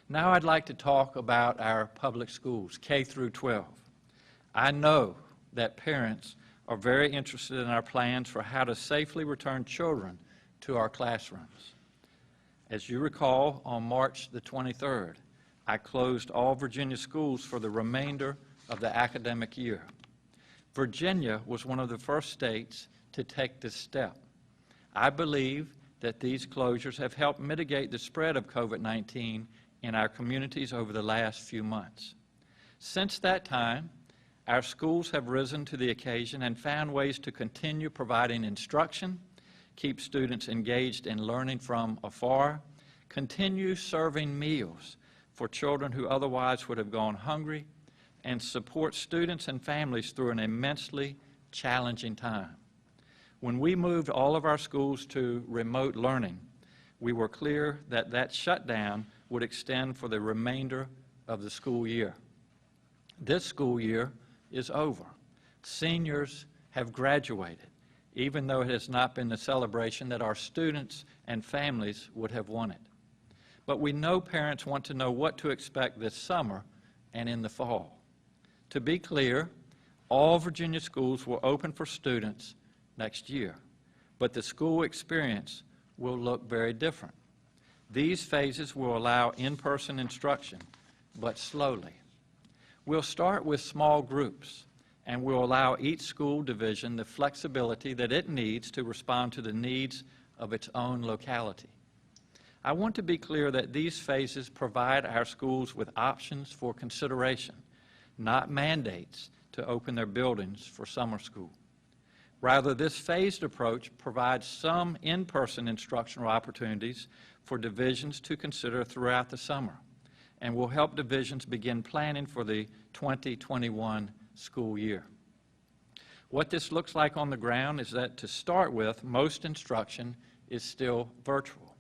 Now I'd like to talk about our public schools, K through 12. I know that parents are very interested in our plans for how to safely return children to our classrooms. As you recall, on March the 23rd, I closed all Virginia schools for the remainder of the academic year. Virginia was one of the first states to take this step. I believe that these closures have helped mitigate the spread of COVID-19 in our communities over the last few months. Since that time, our schools have risen to the occasion and found ways to continue providing instruction, keep students engaged in learning from afar, continue serving meals for children who otherwise would have gone hungry, and support students and families through an immensely challenging time. When we moved all of our schools to remote learning, we were clear that that shutdown would extend for the remainder of the school year. This school year is over. Seniors have graduated, even though it has not been the celebration that our students and families would have wanted. But we know parents want to know what to expect this summer and in the fall. To be clear, all Virginia schools will open for students next year, but the school experience will look very different. These phases will allow in-person instruction, but slowly. We'll start with small groups, and we'll allow each school division the flexibility that it needs to respond to the needs of its own locality. I want to be clear that these phases provide our schools with options for consideration, not mandates to open their buildings for summer school. Rather, this phased approach provides some in-person instructional opportunities for divisions to consider throughout the summer, and will help divisions begin planning for the 2021 school year. What this looks like on the ground is that, to start with, most instruction is still virtual.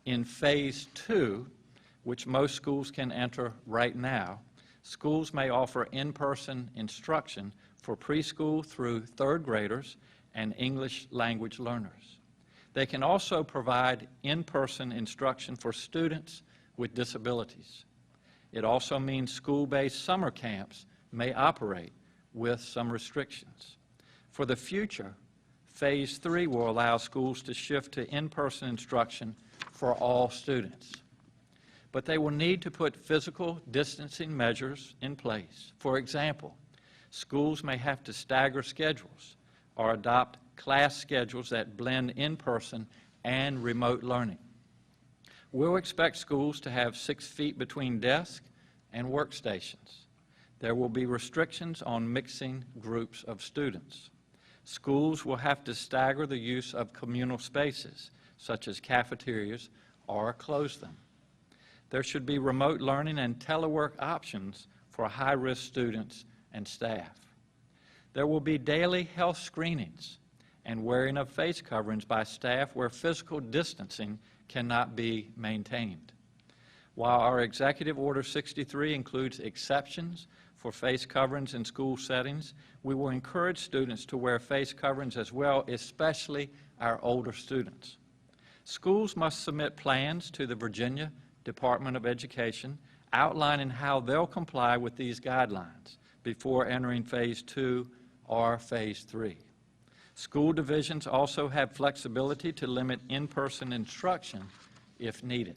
In Phase 2, which most schools can enter right now, schools may offer in-person instruction for preschool through third graders and English language learners. They can also provide in-person instruction for students with disabilities. It also means school-based summer camps may operate with some restrictions. For the future, Phase 3 will allow schools to shift to in-person instruction for all students. But they will need to put physical distancing measures in place. For example, schools may have to stagger schedules or adopt class schedules that blend in-person and remote learning. We'll expect schools to have 6 feet between desks and workstations. There will be restrictions on mixing groups of students. Schools will have to stagger the use of communal spaces, such as cafeterias, or close them. There should be remote learning and telework options for high-risk students and staff. There will be daily health screenings and wearing of face coverings by staff where physical distancing cannot be maintained. While our Executive Order 63 includes exceptions for face coverings in school settings, we will encourage students to wear face coverings as well, especially our older students. Schools must submit plans to the Virginia Department of Education outlining how they'll comply with these guidelines before entering Phase 2 or Phase 3. School divisions also have flexibility to limit in-person instruction if needed.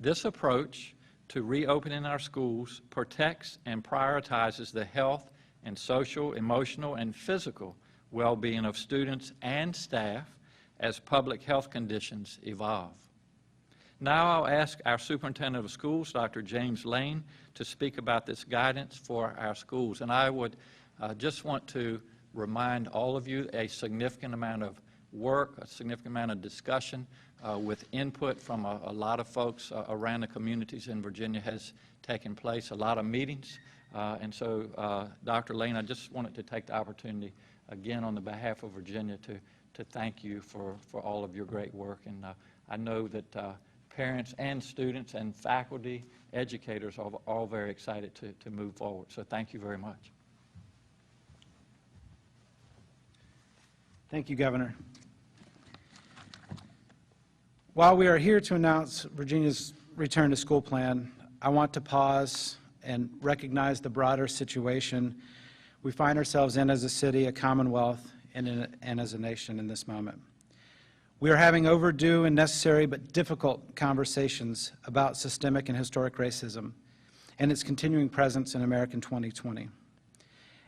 This approach to reopening our schools protects and prioritizes the health and social, emotional, and physical well-being of students and staff as public health conditions evolve. Now I'll ask our Superintendent of Schools, Dr. James Lane, to speak about this guidance for our schools. And I would just want to remind all of you a significant amount of work, a significant amount of discussion with input from a lot of folks around the communities in Virginia has taken place, a lot of meetings. And so, Dr. Lane, I just wanted to take the opportunity again on the behalf of Virginia to thank you for all of your great work. And I know that parents and students and faculty, educators are all very excited to move forward. So thank you very much. Thank you, Governor. While we are here to announce Virginia's return to school plan, I want to pause and recognize the broader situation we find ourselves in as a city, a commonwealth, and as a nation in this moment. We are having overdue and necessary but difficult conversations about systemic and historic racism and its continuing presence in American 2020.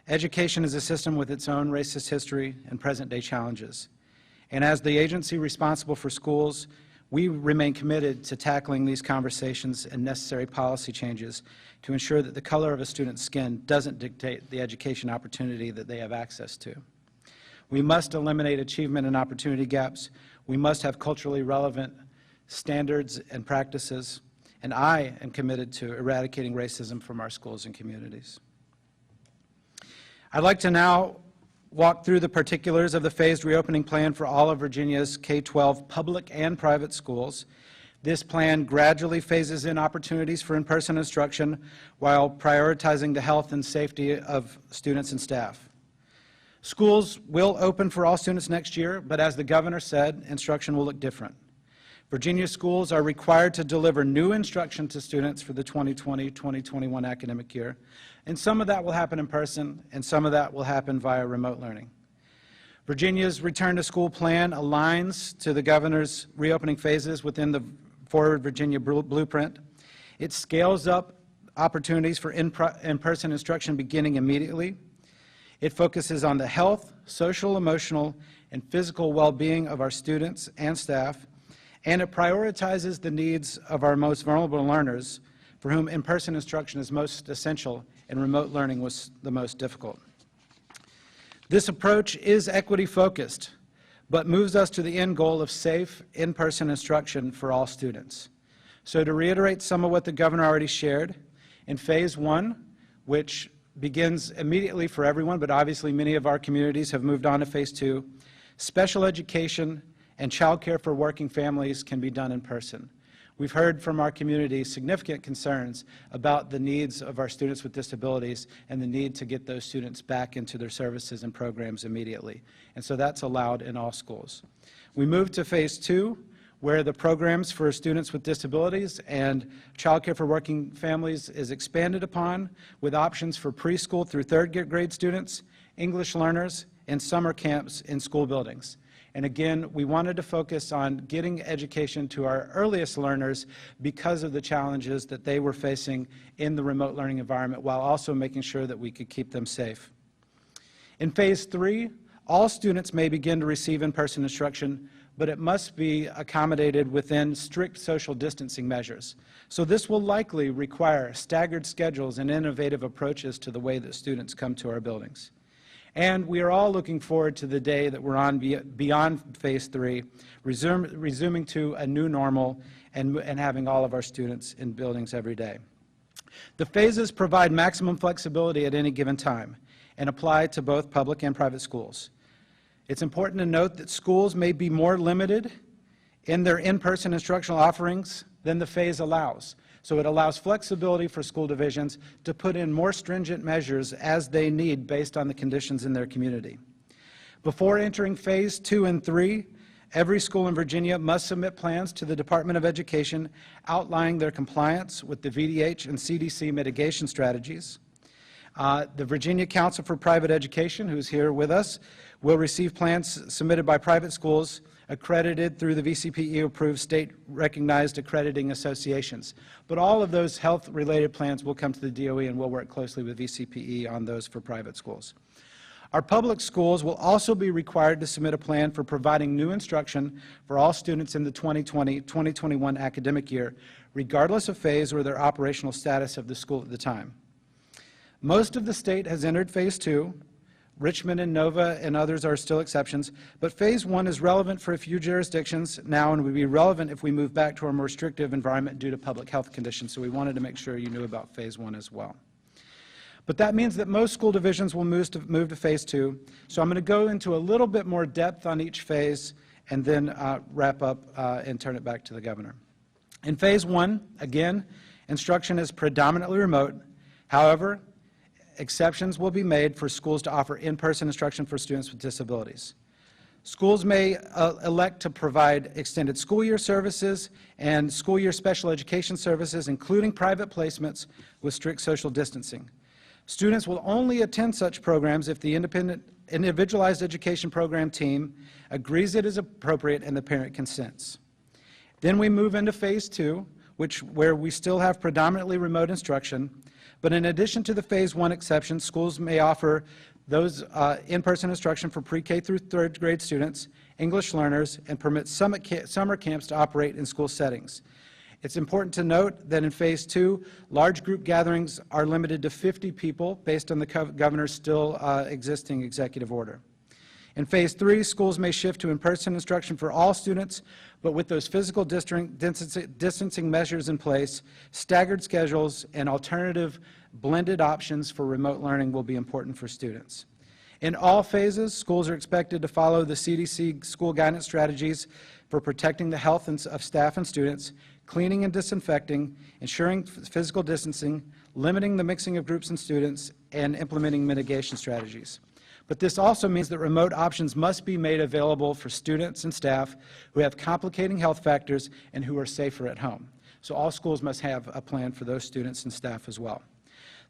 Education is a system with its own racist history and present-day challenges. And as the agency responsible for schools, we remain committed to tackling these conversations and necessary policy changes to ensure that the color of a student's skin doesn't dictate the education opportunity that they have access to. We must eliminate achievement and opportunity gaps. We must have culturally relevant standards and practices. And I am committed to eradicating racism from our schools and communities. I'd like to now walk through the particulars of the phased reopening plan for all of Virginia's K-12 public and private schools. This plan gradually phases in opportunities for in-person instruction while prioritizing the health and safety of students and staff. Schools will open for all students next year, but as the governor said, instruction will look different. Virginia schools are required to deliver new instruction to students for the 2020-2021 academic year, and some of that will happen in person, and some of that will happen via remote learning. Virginia's return to school plan aligns to the governor's reopening phases within the Forward Virginia Blueprint. It scales up opportunities for in-person instruction beginning immediately. It focuses on the health, social, emotional, and physical well-being of our students and staff, and it prioritizes the needs of our most vulnerable learners for whom in-person instruction is most essential and remote learning was the most difficult. This approach is equity-focused, but moves us to the end goal of safe in-person instruction for all students. So to reiterate some of what the governor already shared, in Phase 1, which begins immediately for everyone, but obviously many of our communities have moved on to Phase 2, special education and child care for working families can be done in person. We've heard from our community significant concerns about the needs of our students with disabilities and the need to get those students back into their services and programs immediately. And so that's allowed in all schools. We moved to Phase 2, where the programs for students with disabilities and child care for working families is expanded upon with options for preschool through third grade students, English learners, and summer camps in school buildings. And again, we wanted to focus on getting education to our earliest learners because of the challenges that they were facing in the remote learning environment, while also making sure that we could keep them safe. In Phase 3, all students may begin to receive in-person instruction, but it must be accommodated within strict social distancing measures. So this will likely require staggered schedules and innovative approaches to the way that students come to our buildings. And we are all looking forward to the day that we're on beyond Phase 3, resuming to a new normal and having all of our students in buildings every day. The phases provide maximum flexibility at any given time and apply to both public and private schools. It's important to note that schools may be more limited in their in-person instructional offerings than the phase allows. So it allows flexibility for school divisions to put in more stringent measures as they need based on the conditions in their community. Before entering Phase 2 and 3, every school in Virginia must submit plans to the Department of Education outlining their compliance with the VDH and CDC mitigation strategies. The Virginia Council for Private Education, who's here with us, will receive plans submitted by private schools accredited through the VCPE-approved state-recognized accrediting associations. But all of those health-related plans will come to the DOE, and we'll work closely with VCPE on those for private schools. Our public schools will also be required to submit a plan for providing new instruction for all students in the 2020-2021 academic year, regardless of phase or their operational status of the school at the time. Most of the state has entered Phase 2. Richmond and Nova and others are still exceptions, but Phase 1 is relevant for a few jurisdictions now and would be relevant if we move back to a more restrictive environment due to public health conditions, so we wanted to make sure you knew about Phase 1 as well. But that means that most school divisions will move to Phase 2, so I'm going to go into a little bit more depth on each phase and then wrap up and turn it back to the governor. In Phase 1, again, instruction is predominantly remote. However, exceptions will be made for schools to offer in-person instruction for students with disabilities. Schools may elect to provide extended school year services and school year special education services, including private placements with strict social distancing. Students will only attend such programs if the individualized education program team agrees it is appropriate and the parent consents. Then we move into phase 2, where we still have predominantly remote instruction, but in addition to the phase 1 exceptions, schools may offer those in-person instruction for pre-K through third grade students, English learners, and permit summer camps to operate in school settings. It's important to note that in phase 2, large group gatherings are limited to 50 people based on the governor's still existing executive order. In phase 3, schools may shift to in-person instruction for all students, but with those physical distancing measures in place, staggered schedules and alternative blended options for remote learning will be important for students. In all phases, schools are expected to follow the CDC school guidance strategies for protecting the health of staff and students, cleaning and disinfecting, ensuring physical distancing, limiting the mixing of groups and students, and implementing mitigation strategies. But this also means that remote options must be made available for students and staff who have complicating health factors and who are safer at home. So all schools must have a plan for those students and staff as well.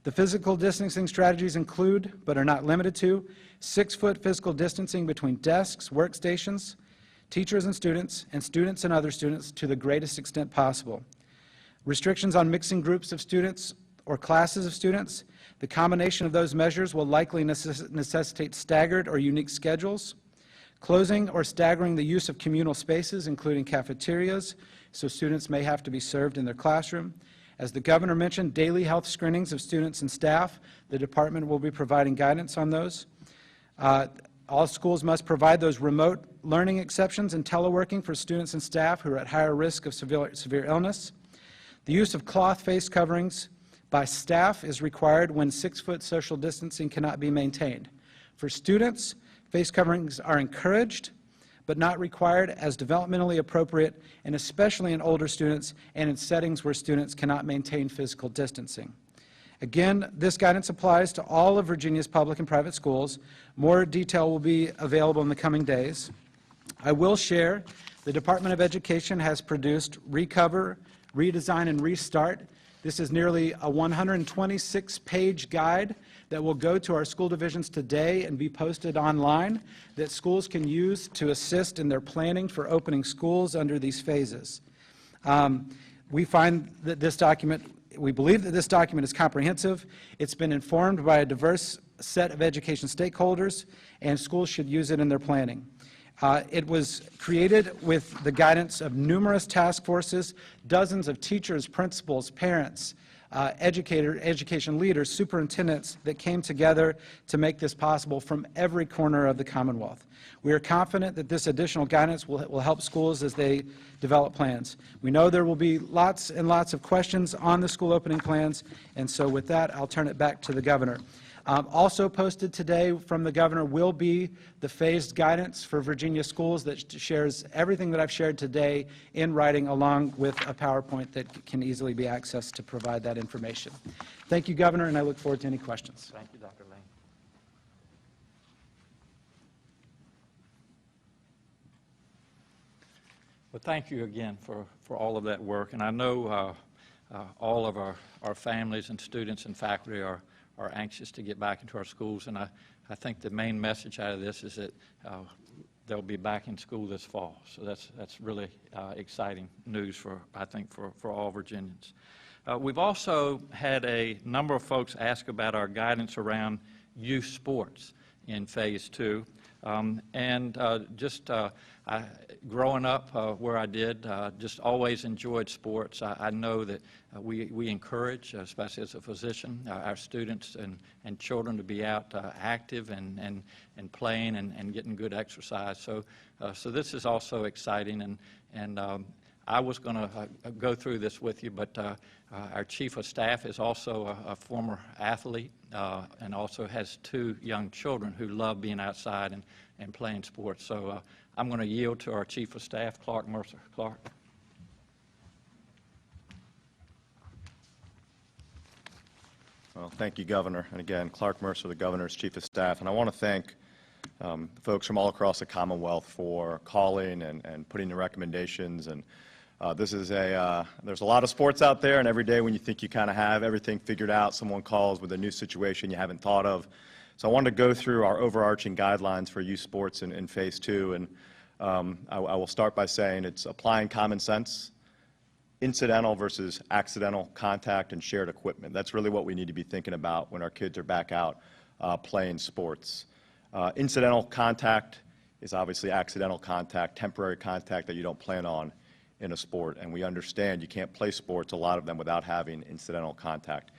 The physical distancing strategies include, but are not limited to, 6-foot physical distancing between desks, workstations, teachers and students and other students to the greatest extent possible. Restrictions on mixing groups of students or classes of students. The combination of those measures will likely necessitate staggered or unique schedules. Closing or staggering the use of communal spaces, including cafeterias, so students may have to be served in their classroom. As the governor mentioned, daily health screenings of students and staff. The department will be providing guidance on those. All schools must provide those remote learning exceptions and teleworking for students and staff who are at higher risk of severe illness. The use of cloth face coverings by staff is required when 6-foot social distancing cannot be maintained. For students, face coverings are encouraged but not required as developmentally appropriate, and especially in older students and in settings where students cannot maintain physical distancing. Again, this guidance applies to all of Virginia's public and private schools. More detail will be available in the coming days. I will share the Department of Education has produced Recover, Redesign, and Restart. This is nearly a 126-page guide that will go to our school divisions today and be posted online that schools can use to assist in their planning for opening schools under these phases. We find that this document, we believe that this document is comprehensive. It's been informed by a diverse set of education stakeholders, and schools should use it in their planning. It was created with the guidance of numerous task forces, dozens of teachers, principals, parents, education leaders, superintendents that came together to make this possible from every corner of the Commonwealth. We are confident that this additional guidance will help schools as they develop plans. We know there will be lots and lots of questions on the school opening plans, and so with that, I'll turn it back to the governor. Also posted today from the governor will be the phased guidance for Virginia schools that shares everything that I've shared today in writing, along with a PowerPoint that can easily be accessed to provide that information. Thank you, Governor, and I look forward to any questions. Thank you, Dr. Lane. Well, thank you again for all of that work, and I know all of our families and students and faculty are anxious to get back into our schools, and I think the main message out of this is that they'll be back in school this fall. So that's really exciting news I think for all Virginians. We've also had a number of folks ask about our guidance around youth sports in Phase 2. Growing up where I did, just always enjoyed sports. I know that we encourage, especially as a physician, our students and children to be out active and playing and getting good exercise. So this is also exciting, and I was going to go through this with you, but our chief of staff is also a former athlete and also has 2 young children who love being outside and playing sports. So I'm going to yield to our chief of staff, Clark Mercer. Clark. Well, thank you, Governor. And again, Clark Mercer, the Governor's Chief of Staff. And I want to thank folks from all across the Commonwealth for calling and putting in recommendations. And there's a lot of sports out there, and every day when you think you kind of have everything figured out, someone calls with a new situation you haven't thought of. So I wanted to go through our overarching guidelines for youth sports in Phase 2, and I will start by saying it's applying common sense, incidental versus accidental contact, and shared equipment. That's really what we need to be thinking about when our kids are back out playing sports. Incidental contact is obviously accidental contact, temporary contact that you don't plan on in a sport, and we understand you can't play sports, a lot of them, without having incidental contact.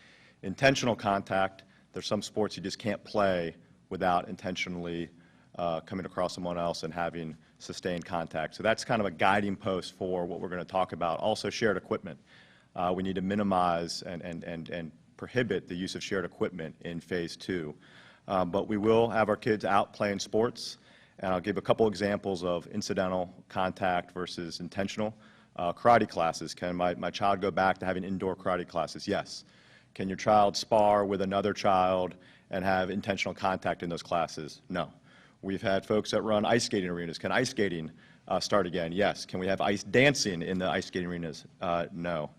Intentional contact, there's some sports you just can't play without intentionally coming across someone else and having sustained contact. So that's kind of a guiding post for what we're going to talk about. Also, shared equipment. We need to minimize and prohibit the use of shared equipment in Phase 2. But we will have our kids out playing sports, and I'll give a couple examples of incidental contact versus intentional. Karate classes. Can my child go back to having indoor karate classes? Yes. Can your child spar with another child and have intentional contact in those classes? No. We've had folks that run ice skating arenas. Can ice skating start again? Yes. Can we have ice dancing in the ice skating arenas? No.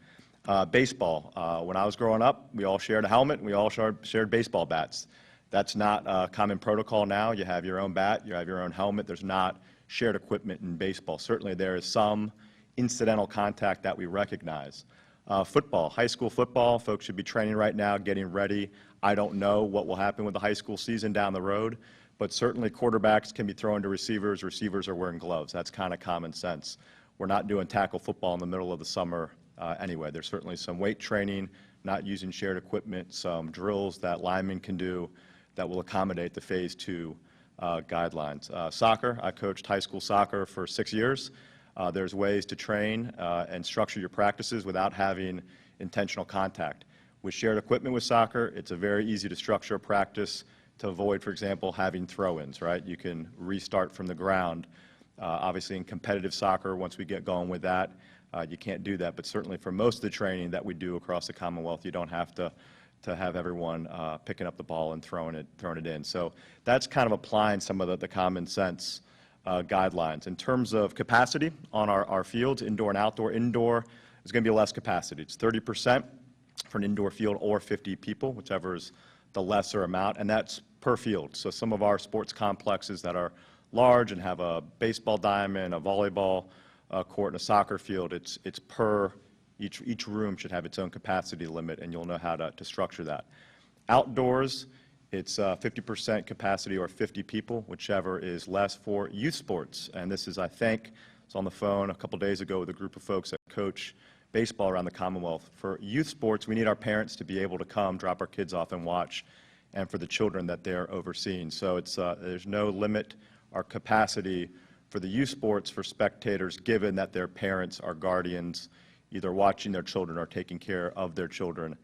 Baseball. When I was growing up, we all shared a helmet and we all shared baseball bats. That's not common protocol now. You have your own bat, you have your own helmet. There's not shared equipment in baseball. Certainly there is some incidental contact that we recognize. Football, high school football, folks should be training right now, getting ready. I don't know what will happen with the high school season down the road, but certainly quarterbacks can be throwing to receivers. Receivers are wearing gloves. That's kind of common sense. We're not doing tackle football in the middle of the summer anyway. There's certainly some weight training, not using shared equipment, some drills that linemen can do that will accommodate the Phase 2 guidelines. Soccer, I coached high school soccer for 6 years. There's ways to train and structure your practices without having intentional contact. With shared equipment with soccer, it's a very easy to structure a practice to avoid, for example, having throw-ins, right? You can restart from the ground. Obviously, in competitive soccer, once we get going with that, you can't do that. But certainly for most of the training that we do across the Commonwealth, you don't have to have everyone picking up the ball and throwing it in. So that's kind of applying some of the common sense guidelines. In terms of capacity on our fields, indoor and outdoor, indoor is going to be less capacity. It's 30% for an indoor field or 50 people, whichever is the lesser amount, and that's per field. So some of our sports complexes that are large and have a baseball diamond, a volleyball court, and a soccer field, it's per, each room should have its own capacity limit, and you'll know how to structure that. Outdoors, it's 50% capacity or 50 people, whichever is less for youth sports. And this is, I think, I was on the phone a couple days ago with a group of folks that coach baseball around the Commonwealth. For youth sports, we need our parents to be able to come, drop our kids off and watch, and for the children that they're overseeing. So it's, there's no limit or capacity for the youth sports for spectators, given that their parents are guardians, either watching their children or taking care of their children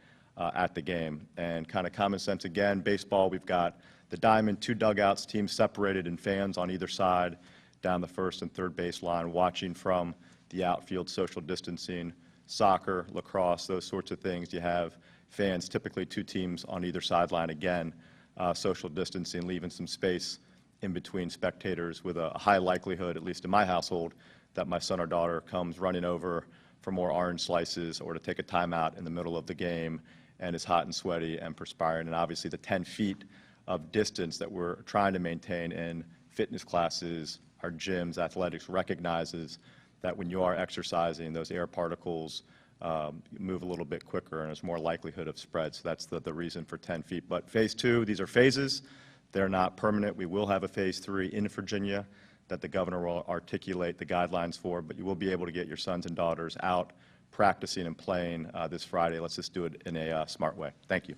at the game. And kind of common sense again, baseball, we've got the diamond, 2 dugouts, teams separated and fans on either side down the first and third base line, watching from the outfield, social distancing. Soccer, lacrosse, those sorts of things, you have fans, typically 2 teams on either sideline, again, social distancing, leaving some space in between spectators with a high likelihood, at least in my household, that my son or daughter comes running over for more orange slices or to take a timeout in the middle of the game and is hot and sweaty and perspiring. And obviously the 10 feet of distance that we're trying to maintain in fitness classes, our gyms, athletics, recognizes that when you are exercising, those air particles move a little bit quicker and there's more likelihood of spread. So that's the reason for 10 feet. But Phase 2, these are phases. They're not permanent. We will have a Phase 3 in Virginia that the governor will articulate the guidelines for, but you will be able to get your sons and daughters out practicing and playing this Friday. Let's just do it in a smart way. Thank you.